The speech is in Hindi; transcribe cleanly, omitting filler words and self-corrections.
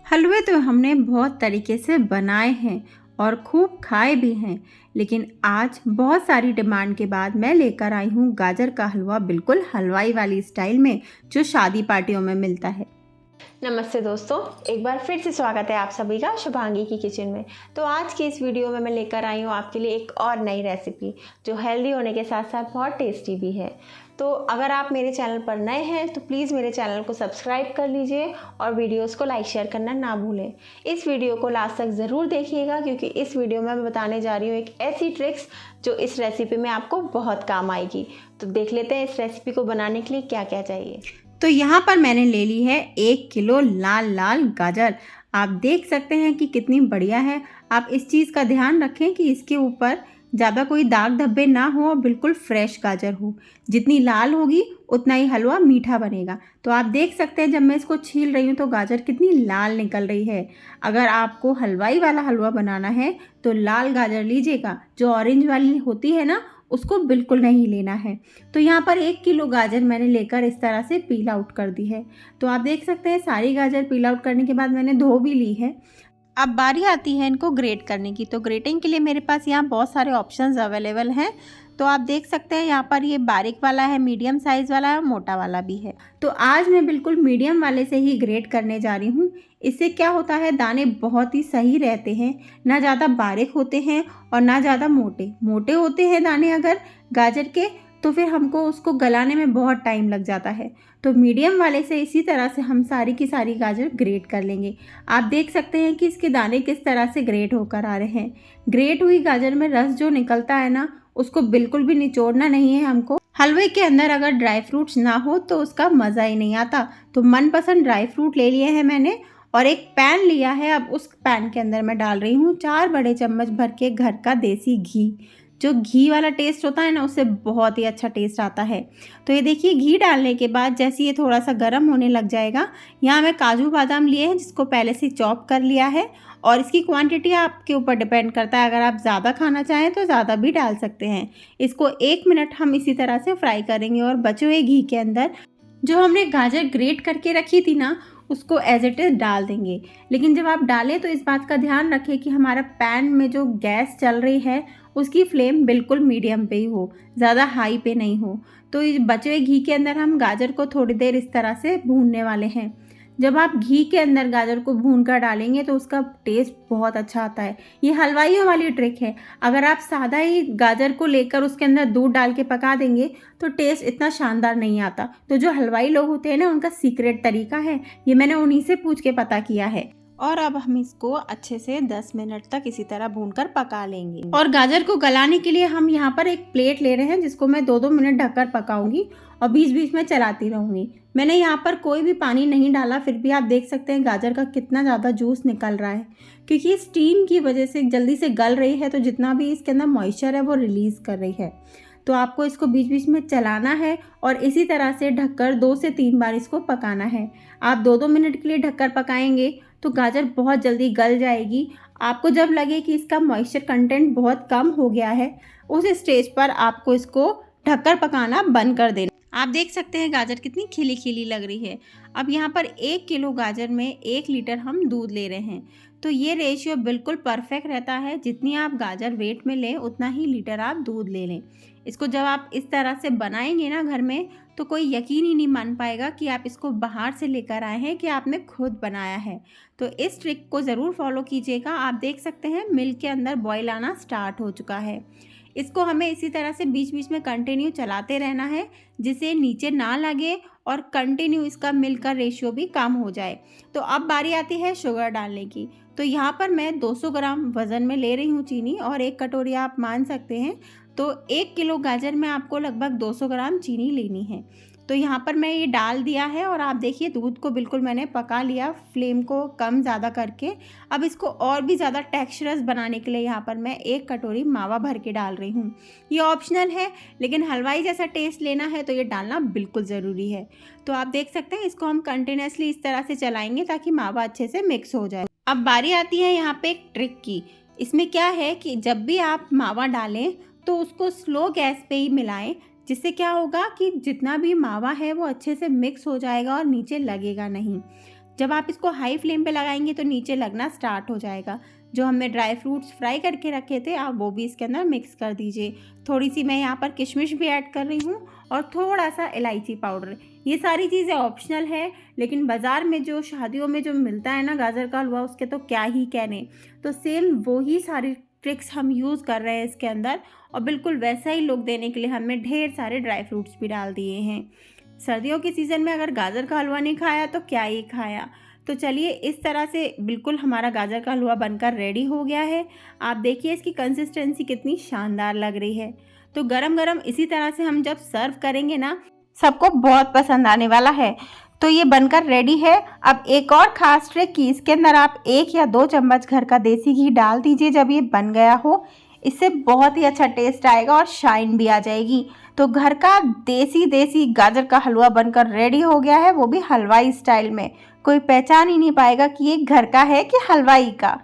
हलवे तो हमने बहुत तरीके से बनाए हैं और खूब खाए भी हैं, लेकिन आज बहुत सारी डिमांड के बाद मैं लेकर आई हूँ गाजर का हलवा, बिल्कुल हलवाई वाली स्टाइल में, जो शादी पार्टियों में मिलता है। नमस्ते दोस्तों, एक बार फिर से स्वागत है आप सभी का शुभांगी की किचन में। तो आज की इस वीडियो में मैं लेकर आई हूँ आपके लिए एक और नई रेसिपी जो हेल्दी होने के साथ साथ बहुत टेस्टी भी है। तो अगर आप मेरे चैनल पर नए हैं तो प्लीज़ मेरे चैनल को सब्सक्राइब कर लीजिए और वीडियोस को लाइक शेयर करना ना भूलें। इस वीडियो को लास्ट तक ज़रूर देखिएगा क्योंकि इस वीडियो में मैं बताने जा रही हूँ एक ऐसी ट्रिक्स जो इस रेसिपी में आपको बहुत काम आएगी। तो देख लेते हैं इस रेसिपी को बनाने के लिए क्या क्या चाहिए। तो यहाँ पर मैंने ले ली है 1 किलो लाल लाल गाजर। आप देख सकते हैं कि कितनी बढ़िया है। आप इस चीज़ का ध्यान रखें कि इसके ऊपर ज़्यादा कोई दाग धब्बे ना हो और बिल्कुल फ्रेश गाजर हो। जितनी लाल होगी उतना ही हलवा मीठा बनेगा। तो आप देख सकते हैं जब मैं इसको छील रही हूँ तो गाजर कितनी लाल निकल रही है। अगर आपको हलवाई वाला हलवा बनाना है तो लाल गाजर लीजिएगा, जो ऑरेंज वाली होती है ना उसको बिल्कुल नहीं लेना है। तो यहाँ पर 1 किलो गाजर मैंने लेकर इस तरह से पील आउट कर दी है। तो आप देख सकते हैं सारी गाजर पील आउट करने के बाद मैंने धो भी ली है। अब बारी आती है इनको ग्रेट करने की। तो ग्रेटिंग के लिए मेरे पास यहाँ बहुत सारे ऑप्शंस अवेलेबल हैं। तो आप देख सकते हैं यहाँ पर ये बारीक वाला है, मीडियम साइज़ वाला है और मोटा वाला भी है। तो आज मैं बिल्कुल मीडियम वाले से ही ग्रेट करने जा रही हूँ। इससे क्या होता है, दाने बहुत ही सही रहते हैं, ना ज़्यादा बारीक होते हैं और ना ज़्यादा मोटे। मोटे होते हैं दाने अगर गाजर के तो फिर हमको उसको गलाने में बहुत टाइम लग जाता है। तो मीडियम वाले से इसी तरह से हम सारी की सारी गाजर ग्रेट कर लेंगे। आप देख सकते हैं कि इसके दाने किस तरह से ग्रेट होकर आ रहे हैं। ग्रेट हुई गाजर में रस जो निकलता है ना, उसको बिल्कुल भी निचोड़ना नहीं है हमको। हलवे के अंदर अगर ड्राई फ्रूट्स ना हो तो उसका मज़ा ही नहीं आता। तो मनपसंद ड्राई फ्रूट ले लिए हैं मैंने और एक पैन लिया है। अब उस पैन के अंदर मैं डाल रही हूँ 4 बड़े चम्मच भर के घर का देसी घी। जो घी वाला टेस्ट होता है ना, उससे बहुत ही अच्छा टेस्ट आता है। तो ये देखिए, घी डालने के बाद जैसे ये थोड़ा सा गर्म होने लग जाएगा, यहाँ मैं काजू बादाम लिए हैं जिसको पहले से चॉप कर लिया है। और इसकी क्वांटिटी आपके ऊपर डिपेंड करता है, अगर आप ज़्यादा खाना चाहें तो ज़्यादा भी डाल सकते हैं। इसको 1 मिनट हम इसी तरह से फ्राई करेंगे और बचे हुए घी के अंदर जो हमने गाजर ग्रेट करके रखी थी ना, उसको एज इट इज़ डाल देंगे। लेकिन जब आप डालें तो इस बात का ध्यान रखें कि हमारा पैन में जो गैस चल रही है उसकी फ्लेम बिल्कुल मीडियम पे ही हो, ज़्यादा हाई पे नहीं हो। तो इस बचे हुए घी के अंदर हम गाजर को थोड़ी देर इस तरह से भूनने वाले हैं। जब आप घी के अंदर गाजर को भून कर डालेंगे तो उसका टेस्ट बहुत अच्छा आता है। ये हलवाइयों वाली ट्रिक है। अगर आप सादा ही गाजर को लेकर उसके अंदर दूध डाल के पका देंगे तो टेस्ट इतना शानदार नहीं आता। तो जो हलवाई लोग होते हैं ना, उनका सीक्रेट तरीका है, ये मैंने उन्हीं से पूछ के पता किया है। और अब हम इसको अच्छे से 10 मिनट तक इसी तरह भूनकर पका लेंगे। और गाजर को गलाने के लिए हम यहाँ पर एक प्लेट ले रहे हैं जिसको मैं 2-2 मिनट ढककर पकाऊंगी और बीच बीच में चलाती रहूंगी। मैंने यहाँ पर कोई भी पानी नहीं डाला, फिर भी आप देख सकते हैं गाजर का कितना ज़्यादा जूस निकल रहा है, क्योंकि स्टीम की वजह से जल्दी से गल रही है। तो जितना भी इसके अंदर मॉइस्चर है वो रिलीज़ कर रही है। तो आपको इसको बीच बीच में चलाना है और इसी तरह से ढककर 2 से 3 बार इसको पकाना है। आप 2-2 मिनट के लिए ढककर पकाएंगे तो गाजर बहुत जल्दी गल जाएगी। आपको जब लगे कि इसका मॉइस्चर कंटेंट बहुत कम हो गया है, उस स्टेज पर आपको इसको ढककर पकाना बंद कर देना। आप देख सकते हैं गाजर कितनी खिली खिली लग रही है। अब यहाँ पर 1 किलो गाजर में 1 लीटर हम दूध ले रहे हैं। तो ये रेशियो बिल्कुल परफेक्ट रहता है, जितनी आप गाजर वेट में लें उतना ही लीटर आप दूध ले लें। इसको जब आप इस तरह से बनाएंगे ना घर में, तो कोई यकीन ही नहीं मान पाएगा कि आप इसको बाहर से लेकर आए हैं कि आपने खुद बनाया है। तो इस ट्रिक को ज़रूर फॉलो कीजिएगा। आप देख सकते हैं मिल्क के अंदर बॉयल आना स्टार्ट हो चुका है। इसको हमें इसी तरह से बीच बीच में कंटिन्यू चलाते रहना है, जिससे नीचे ना लगे और कंटिन्यू इसका मिल्क का रेशियो भी कम हो जाए। तो अब बारी आती है शुगर डालने की। तो यहाँ पर मैं 200 ग्राम वज़न में ले रही हूँ चीनी, और 1 कटोरी आप मान सकते हैं। तो 1 किलो गाजर में आपको लगभग 200 ग्राम चीनी लेनी है। तो यहाँ पर मैं ये डाल दिया है और आप देखिए दूध को बिल्कुल मैंने पका लिया, फ्लेम को कम ज़्यादा करके। अब इसको और भी ज़्यादा टेक्स्चरस बनाने के लिए यहाँ पर मैं 1 कटोरी मावा भर के डाल रही हूँ। ये ऑप्शनल है, लेकिन हलवाई जैसा टेस्ट लेना है तो ये डालना बिल्कुल ज़रूरी है। तो आप देख सकते हैं इसको हम कंटिन्यूसली इस तरह से चलाएंगे ताकि मावा अच्छे से मिक्स हो जाए। अब बारी आती है यहाँ पे एक ट्रिक की। इसमें क्या है कि जब भी आप मावा डालें तो उसको स्लो गैस पे ही मिलाएं, जिससे क्या होगा कि जितना भी मावा है वो अच्छे से मिक्स हो जाएगा और नीचे लगेगा नहीं। जब आप इसको हाई फ्लेम पे लगाएंगे तो नीचे लगना स्टार्ट हो जाएगा। जो हमने ड्राई फ्रूट्स फ्राई करके रखे थे आप वो भी इसके अंदर मिक्स कर दीजिए। थोड़ी सी मैं यहाँ पर किशमिश भी ऐड कर रही हूँ और थोड़ा सा इलायची पाउडर। ये सारी चीज़ें ऑप्शनल है, लेकिन बाज़ार में जो शादियों में जो मिलता है ना गाजर का हलवा, उसके तो क्या ही कहने। तो सेम वही सारी ट्रिक्स हम यूज़ कर रहे हैं इसके अंदर, और बिल्कुल वैसा ही लुक देने के लिए हमने ढेर सारे ड्राई फ्रूट्स भी डाल दिए हैं। सर्दियों के सीज़न में अगर गाजर का हलवा नहीं खाया तो क्या ही खाया। तो चलिए, इस तरह से बिल्कुल हमारा गाजर का हलवा बनकर रेडी हो गया है। आप देखिए इसकी कंसिस्टेंसी कितनी शानदार लग रही है। तो गरम गरम इसी तरह से हम जब सर्व करेंगे ना, सबको बहुत पसंद आने वाला है। तो ये बनकर रेडी है। अब एक और ख़ास ट्रिक कि इसके अंदर आप 1 या 2 चम्मच घर का देसी घी डाल दीजिए जब ये बन गया हो। इससे बहुत ही अच्छा टेस्ट आएगा और शाइन भी आ जाएगी। तो घर का देसी गाजर का हलवा बनकर रेडी हो गया है, वो भी हलवाई स्टाइल में। कोई पहचान ही नहीं पाएगा कि ये घर का है कि हलवाई का।